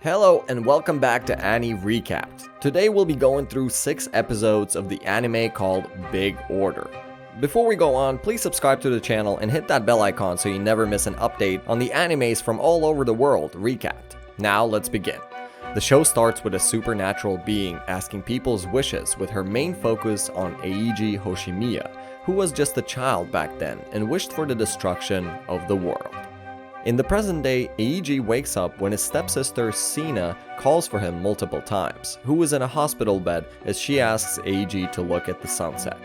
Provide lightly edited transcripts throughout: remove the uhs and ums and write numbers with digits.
Hello and welcome back to Annie Recapped. Today we'll be going through 6 episodes of the anime called Big Order. Before we go on, please subscribe to the channel and hit that bell icon so you never miss an update on the animes from all over the world recapped. Now let's begin. The show starts with a supernatural being asking people's wishes with her main focus on Eiji Hoshimiya, who was just a child back then and wished for the destruction of the world. In the present day, Eiji wakes up when his stepsister Sina calls for him multiple times, who is in a hospital bed as she asks Eiji to look at the sunset.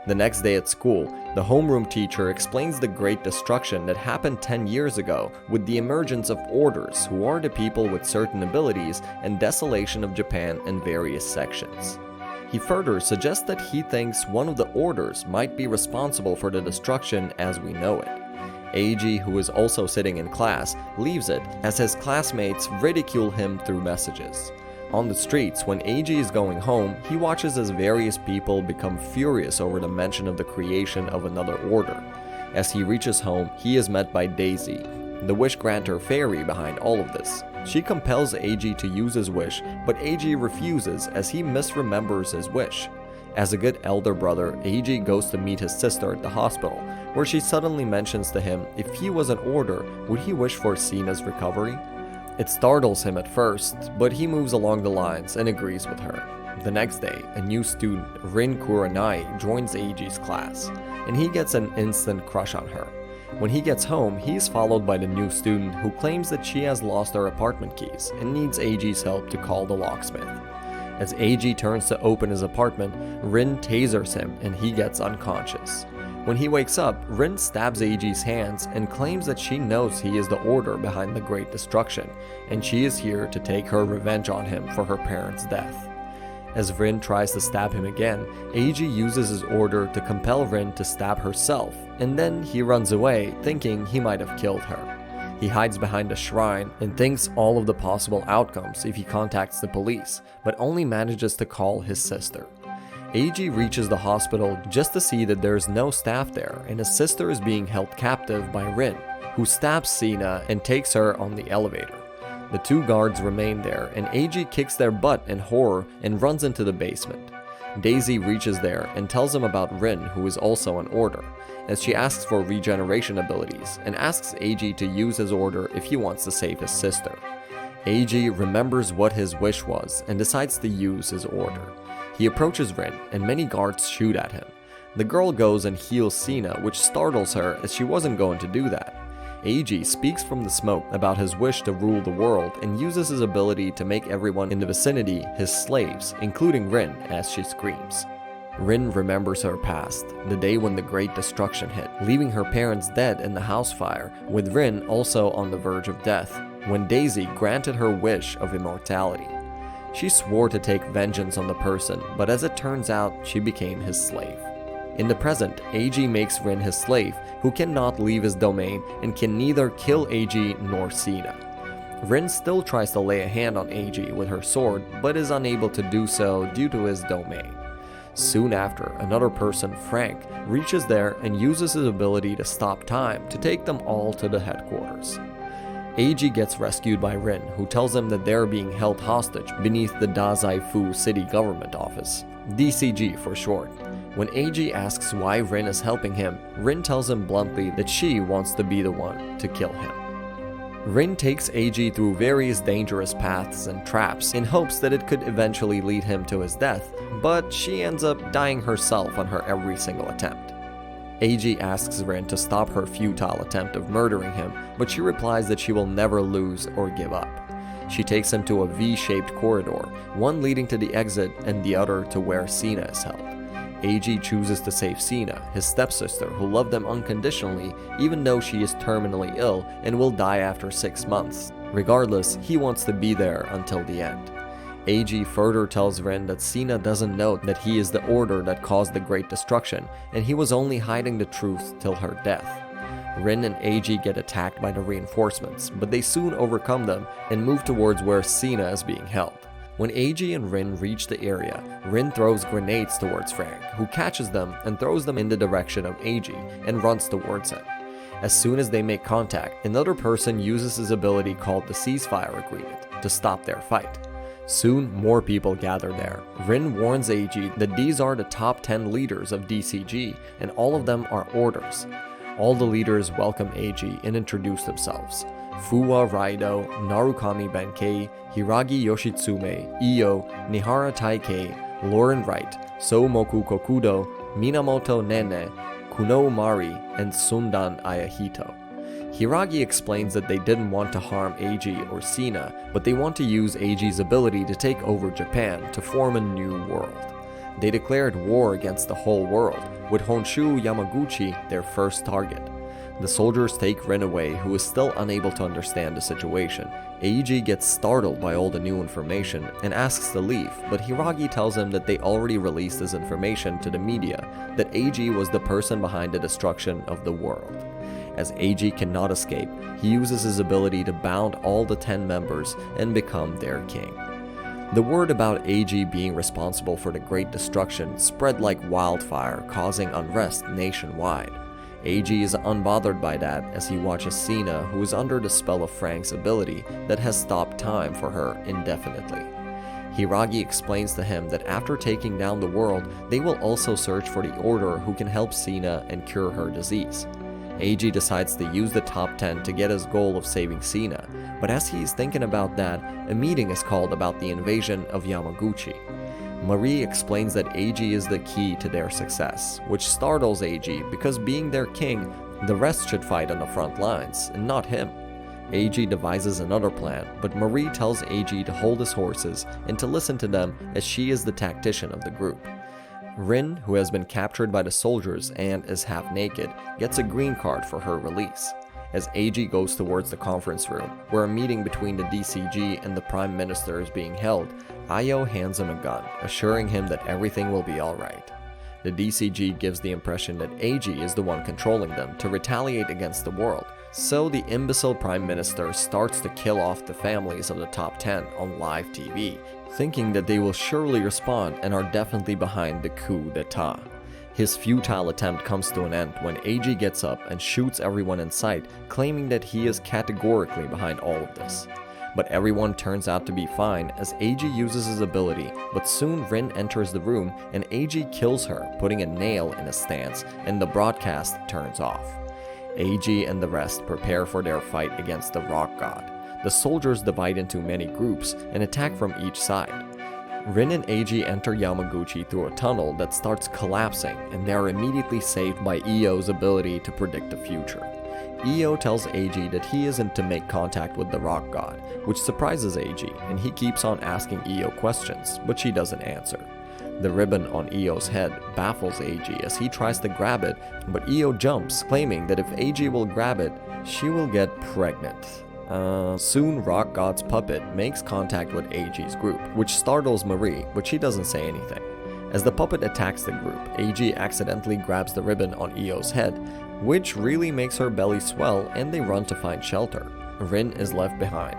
The next day at school, the homeroom teacher explains the great destruction that happened 10 years ago with the emergence of orders, who are the people with certain abilities, and desolation of Japan in various sections. He further suggests that he thinks one of the orders might be responsible for the destruction as we know it. Eiji, who is also sitting in class, leaves it as his classmates ridicule him through messages. On the streets, when Eiji is going home, he watches as various people become furious over the mention of the creation of another order. As he reaches home, he is met by Daisy, the wish granter fairy behind all of this. She compels Eiji to use his wish, but Eiji refuses as he misremembers his wish. As a good elder brother, Eiji goes to meet his sister at the hospital, where she suddenly mentions to him if he was an order, would he wish for Sina's recovery? It startles him at first, but he moves along the lines and agrees with her. The next day, a new student, Rin Kurenai, joins Eiji's class, and he gets an instant crush on her. When he gets home, he's followed by the new student who claims that she has lost her apartment keys and needs Eiji's help to call the locksmith. As Eiji turns to open his apartment, Rin tasers him and he gets unconscious. When he wakes up, Rin stabs Eiji's hands and claims that she knows he is the order behind the great destruction, and she is here to take her revenge on him for her parents' death. As Rin tries to stab him again, Eiji uses his order to compel Rin to stab herself, and then he runs away thinking he might have killed her. He hides behind a shrine and thinks all of the possible outcomes if he contacts the police, but only manages to call his sister. Eiji reaches the hospital just to see that there is no staff there and his sister is being held captive by Rin, who stabs Sina and takes her on the elevator. The two guards remain there and Eiji kicks their butt in horror and runs into the basement. Daisy reaches there and tells him about Rin, who is also an order, as she asks for regeneration abilities and asks Eiji to use his order if he wants to save his sister. Eiji remembers what his wish was and decides to use his order. He approaches Rin and many guards shoot at him. The girl goes and heals Sina, which startles her as she wasn't going to do that. Eiji speaks from the smoke about his wish to rule the world and uses his ability to make everyone in the vicinity his slaves, including Rin, as she screams. Rin remembers her past, the day when the great destruction hit, leaving her parents dead in the house fire, with Rin also on the verge of death, when Daisy granted her wish of immortality. She swore to take vengeance on the person, but as it turns out, she became his slave. In the present, Eiji makes Rin his slave, who cannot leave his domain and can neither kill Eiji nor Sina. Rin still tries to lay a hand on Eiji with her sword, but is unable to do so due to his domain. Soon after, another person, Frank, reaches there and uses his ability to stop time to take them all to the headquarters. Eiji gets rescued by Rin, who tells him that they're being held hostage beneath the Dazaifu City Government Office, DCG for short. When Eiji asks why Rin is helping him, Rin tells him bluntly that she wants to be the one to kill him. Rin takes Eiji through various dangerous paths and traps in hopes that it could eventually lead him to his death, but she ends up dying herself on her every single attempt. Eiji asks Rin to stop her futile attempt of murdering him, but she replies that she will never lose or give up. She takes him to a V-shaped corridor, one leading to the exit and the other to where Sina is held. Eiji chooses to save Sina, his stepsister, who loved him unconditionally even though she is terminally ill and will die after 6 months. Regardless, he wants to be there until the end. Eiji further tells Rin that Sina doesn't know that he is the order that caused the great destruction, and he was only hiding the truth till her death. Rin and Eiji get attacked by the reinforcements, but they soon overcome them and move towards where Sina is being held. When Eiji and Rin reach the area, Rin throws grenades towards Frank, who catches them and throws them in the direction of Eiji and runs towards him. As soon as they make contact, another person uses his ability called the ceasefire agreement. to stop their fight. Soon, more people gather there. Rin warns Eiji that these are the top 10 leaders of DCG, and all of them are orders. All the leaders welcome Eiji and introduce themselves. Fuwa Raido, Narukami Benkei, Hiragi Yoshitsume, Iyo, Nihara Taikei, Lauren Wright, Soumoku Kokudo, Minamoto Nene, Kuno Mari, and Sundan Ayahito. Hiragi explains that they didn't want to harm Eiji or Sina, but they want to use Eiji's ability to take over Japan to form a new world. They declared war against the whole world, with Honshu Yamaguchi their first target. The soldiers take Rin away, who is still unable to understand the situation. Eiji gets startled by all the new information and asks to leave, but Hiragi tells him that they already released this information to the media, that Eiji was the person behind the destruction of the world. As Eiji cannot escape, he uses his ability to bound all the 10 members and become their king. The word about Eiji being responsible for the Great Destruction spread like wildfire, causing unrest nationwide. Eiji is unbothered by that as he watches Sina, who is under the spell of Frank's ability that has stopped time for her indefinitely. Hiragi explains to him that after taking down the world, they will also search for the Order who can help Sina and cure her disease. Eiji decides to use the top 10 to get his goal of saving Sina, but as he is thinking about that, a meeting is called about the invasion of Yamaguchi. Marie explains that Eiji is the key to their success, which startles Eiji because being their king, the rest should fight on the front lines, and not him. Eiji devises another plan, but Marie tells Eiji to hold his horses and to listen to them as she is the tactician of the group. Rin, who has been captured by the soldiers and is half naked, gets a green card for her release. As Eiji goes towards the conference room, where a meeting between the DCG and the Prime Minister is being held, Ayo hands him a gun, assuring him that everything will be alright. The DCG gives the impression that Eiji is the one controlling them to retaliate against the world, so the imbecile Prime Minister starts to kill off the families of the top 10 on live TV, thinking that they will surely respond and are definitely behind the coup d'etat. His futile attempt comes to an end when Eiji gets up and shoots everyone in sight, claiming that he is categorically behind all of this. But everyone turns out to be fine as Eiji uses his ability, but soon Rin enters the room and Eiji kills her, putting a nail in his stance, and the broadcast turns off. Eiji and the rest prepare for their fight against the rock god. The soldiers divide into many groups and attack from each side. Rin and Eiji enter Yamaguchi through a tunnel that starts collapsing, and they are immediately saved by Io's ability to predict the future. Iyo tells Eiji that he isn't to make contact with the rock god, which surprises Eiji, and he keeps on asking Iyo questions, but she doesn't answer. The ribbon on Io's head baffles Eiji as he tries to grab it, but Iyo jumps, claiming that if Eiji will grab it, she will get pregnant. Soon Rock God's puppet makes contact with Eiji's group, which startles Marie, but she doesn't say anything. As the puppet attacks the group, Eiji accidentally grabs the ribbon on Io's head, which really makes her belly swell, and they run to find shelter. Rin is left behind.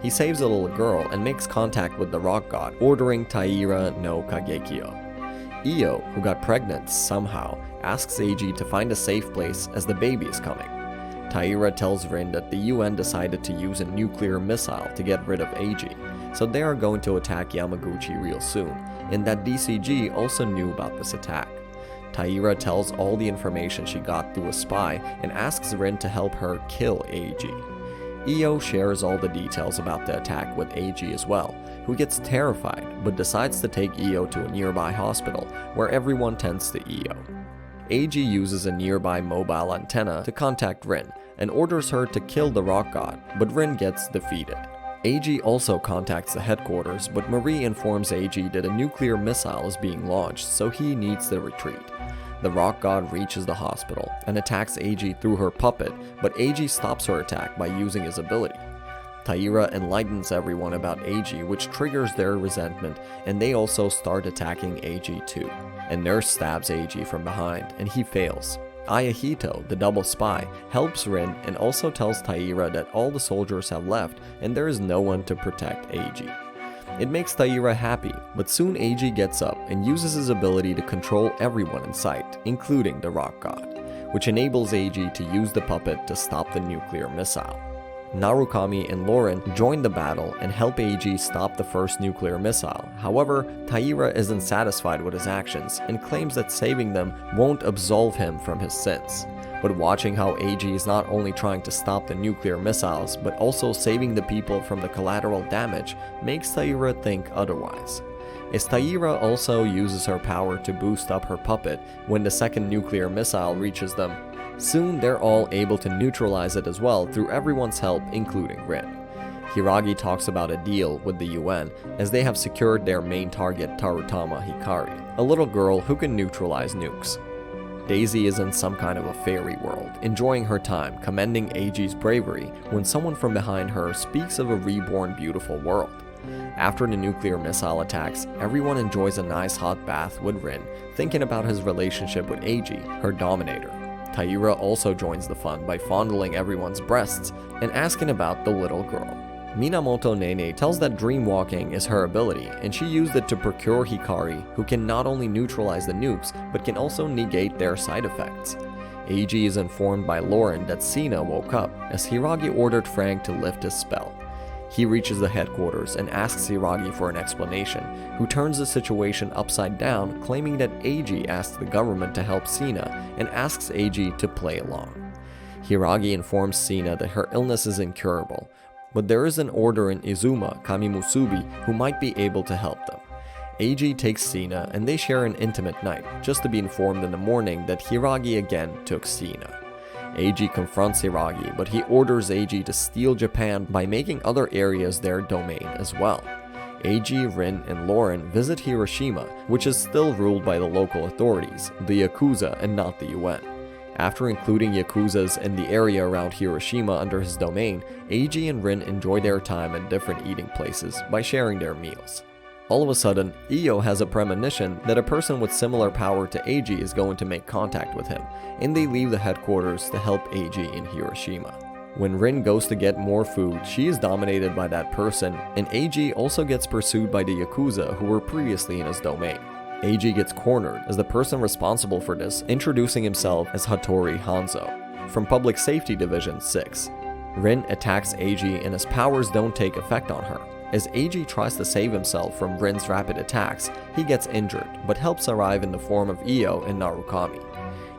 He saves a little girl and makes contact with the rock god, ordering Taira no Kagekyo. Iyo, who got pregnant somehow, asks Eiji to find a safe place as the baby is coming. Taira tells Rin that the UN decided to use a nuclear missile to get rid of Eiji, so they are going to attack Yamaguchi real soon, and that DCG also knew about this attack. Taira tells all the information she got through a spy and asks Rin to help her kill Eiji. Iyo shares all the details about the attack with Eiji as well, who gets terrified but decides to take Iyo to a nearby hospital where everyone tends to Iyo. Eiji uses a nearby mobile antenna to contact Rin and orders her to kill the rock god, but Rin gets defeated. Eiji also contacts the headquarters, but Marie informs Eiji that a nuclear missile is being launched, so he needs to retreat. The rock god reaches the hospital and attacks Eiji through her puppet, but Eiji stops her attack by using his ability. Taira enlightens everyone about Eiji, which triggers their resentment, and they also start attacking Eiji too. A nurse stabs Eiji from behind, and he fails. Ayahito, the double spy, helps Rin and also tells Taira that all the soldiers have left and there is no one to protect Eiji. It makes Taira happy, but soon Eiji gets up and uses his ability to control everyone in sight, including the rock god, which enables Eiji to use the puppet to stop the nuclear missile. Narukami and Lauren join the battle and help Eiji stop the first nuclear missile. However, Taira isn't satisfied with his actions and claims that saving them won't absolve him from his sins. But watching how Eiji is not only trying to stop the nuclear missiles, but also saving the people from the collateral damage makes Taira think otherwise. As Taira also uses her power to boost up her puppet when the second nuclear missile reaches them, soon they're all able to neutralize it as well through everyone's help, including Rin. Hiragi talks about a deal with the UN as they have secured their main target, Tarutama Hikari, a little girl who can neutralize nukes. Daisy is in some kind of a fairy world, enjoying her time, commending Eiji's bravery when someone from behind her speaks of a reborn beautiful world. After the nuclear missile attacks, everyone enjoys a nice hot bath with Rin, thinking about his relationship with Eiji, her dominator. Taira also joins the fun by fondling everyone's breasts and asking about the little girl. Minamoto Nene tells that dreamwalking is her ability, and she used it to procure Hikari, who can not only neutralize the nukes, but can also negate their side effects. Eiji is informed by Lauren that Sina woke up, as Hiragi ordered Frank to lift his spell. He reaches the headquarters and asks Hiragi for an explanation, who turns the situation upside down, claiming that Eiji asked the government to help Sina and asks Eiji to play along. Hiragi informs Sina that her illness is incurable, but there is an order in Izuma, Kamimusubi, who might be able to help them. Eiji takes Sina and they share an intimate night, just to be informed in the morning that Hiragi again took Sina. Eiji confronts Hiragi, but he orders Eiji to steal Japan by making other areas their domain as well. Eiji, Rin, and Lauren visit Hiroshima, which is still ruled by the local authorities, the Yakuza, and not the UN. After including Yakuzas in the area around Hiroshima under his domain, Eiji and Rin enjoy their time at different eating places by sharing their meals. All of a sudden, Io has a premonition that a person with similar power to Eiji is going to make contact with him, and they leave the headquarters to help Eiji in Hiroshima. When Rin goes to get more food, she is dominated by that person, and Eiji also gets pursued by the Yakuza who were previously in his domain. Eiji gets cornered as the person responsible for this, introducing himself as Hattori Hanzo, from Public Safety Division 6. Rin attacks Eiji and his powers don't take effect on her. As Eiji tries to save himself from Rin's rapid attacks, he gets injured, but helps arrive in the form of Io and Narukami.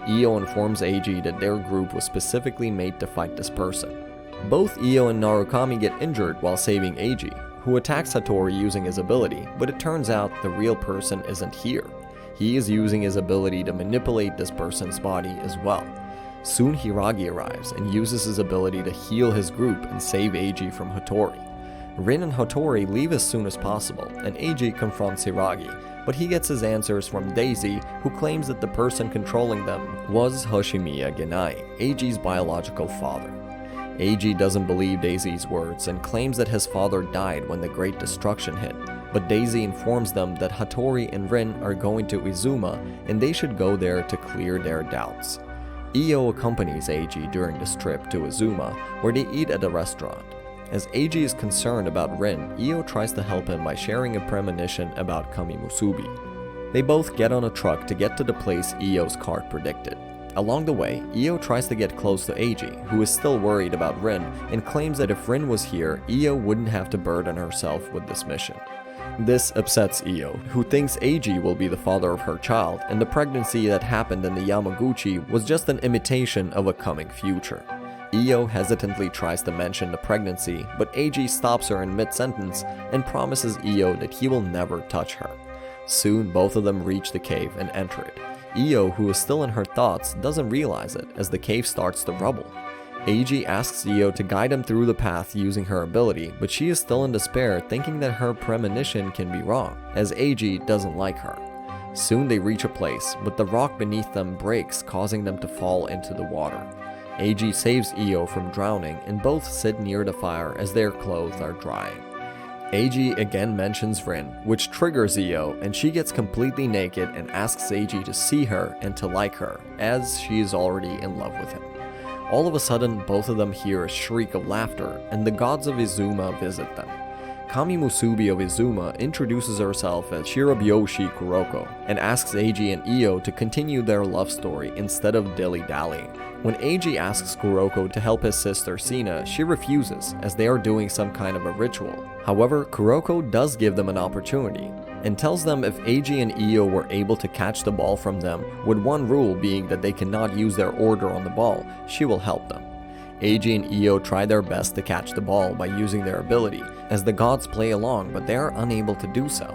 Io informs Eiji that their group was specifically made to fight this person. Both Io and Narukami get injured while saving Eiji, who attacks Hattori using his ability, but it turns out the real person isn't here. He is using his ability to manipulate this person's body as well. Soon Hiragi arrives and uses his ability to heal his group and save Eiji from Hattori. Rin and Hattori leave as soon as possible, and Eiji confronts Hiragi, but he gets his answers from Daisy, who claims that the person controlling them was Hoshimiya Genai, Eiji's biological father. Eiji doesn't believe Daisy's words and claims that his father died when the Great Destruction hit, but Daisy informs them that Hattori and Rin are going to Izuma and they should go there to clear their doubts. Io accompanies Eiji during this trip to Izuma, where they eat at a restaurant. As Eiji is concerned about Rin, Io tries to help him by sharing a premonition about Kamimusubi. They both get on a truck to get to the place Io's cart predicted. Along the way, Io tries to get close to Eiji, who is still worried about Rin, and claims that if Rin was here, Io wouldn't have to burden herself with this mission. This upsets Io, who thinks Eiji will be the father of her child, and the pregnancy that happened in the Yamaguchi was just an imitation of a coming future. Io hesitantly tries to mention the pregnancy, but Eiji stops her in mid-sentence and promises Io that he will never touch her. Soon, both of them reach the cave and enter it. Io, who is still in her thoughts, doesn't realize it as the cave starts to rubble. Eiji asks Io to guide him through the path using her ability, but she is still in despair, thinking that her premonition can be wrong, as Eiji doesn't like her. Soon they reach a place, but the rock beneath them breaks, causing them to fall into the water. Eiji saves Io from drowning, and both sit near the fire as their clothes are drying. Eiji again mentions Rin, which triggers Io, and she gets completely naked and asks Eiji to see her and to like her, as she is already in love with him. All of a sudden, both of them hear a shriek of laughter, and the gods of Izuma visit them. Kami Musubi of Izuma introduces herself as Shirobyoshi Kuroko and asks Eiji and Io to continue their love story instead of dilly-dallying. When Eiji asks Kuroko to help his sister Sina, she refuses as they are doing some kind of a ritual. However, Kuroko does give them an opportunity and tells them if Eiji and Io were able to catch the ball from them, with one rule being that they cannot use their order on the ball, she will help them. Eiji and Io try their best to catch the ball by using their ability, as the gods play along, but they are unable to do so.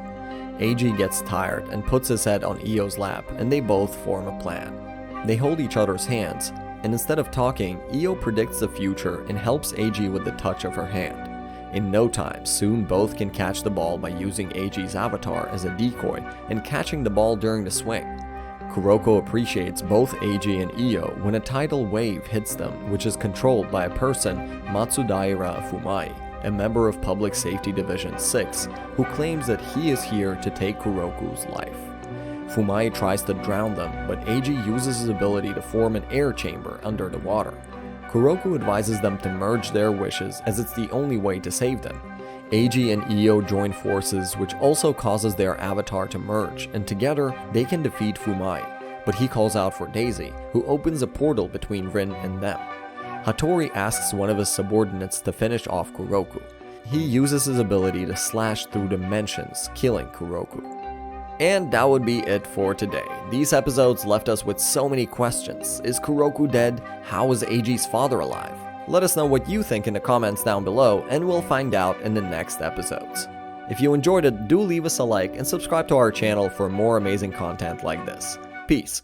Eiji gets tired and puts his head on Io's lap, and they both form a plan. They hold each other's hands, and instead of talking, Io predicts the future and helps Eiji with the touch of her hand. In no time, soon both can catch the ball by using Eiji's avatar as a decoy and catching the ball during the swing. Kuroko appreciates both Eiji and Io when a tidal wave hits them, which is controlled by a person, Matsudaira Fumai, a member of Public Safety Division 6, who claims that he is here to take Kuroko's life. Fumai tries to drown them, but Eiji uses his ability to form an air chamber under the water. Kuroko advises them to merge their wishes as it's the only way to save them. Eiji and Io join forces, which also causes their avatar to merge, and together they can defeat Fumai, but he calls out for Daisy, who opens a portal between Rin and them. Hattori asks one of his subordinates to finish off Kuroko. He uses his ability to slash through dimensions, killing Kuroko. And that would be it for today. These episodes left us with so many questions. Is Kuroko dead? How is Eiji's father alive? Let us know what you think in the comments down below, and we'll find out in the next episodes. If you enjoyed it, do leave us a like and subscribe to our channel for more amazing content like this. Peace.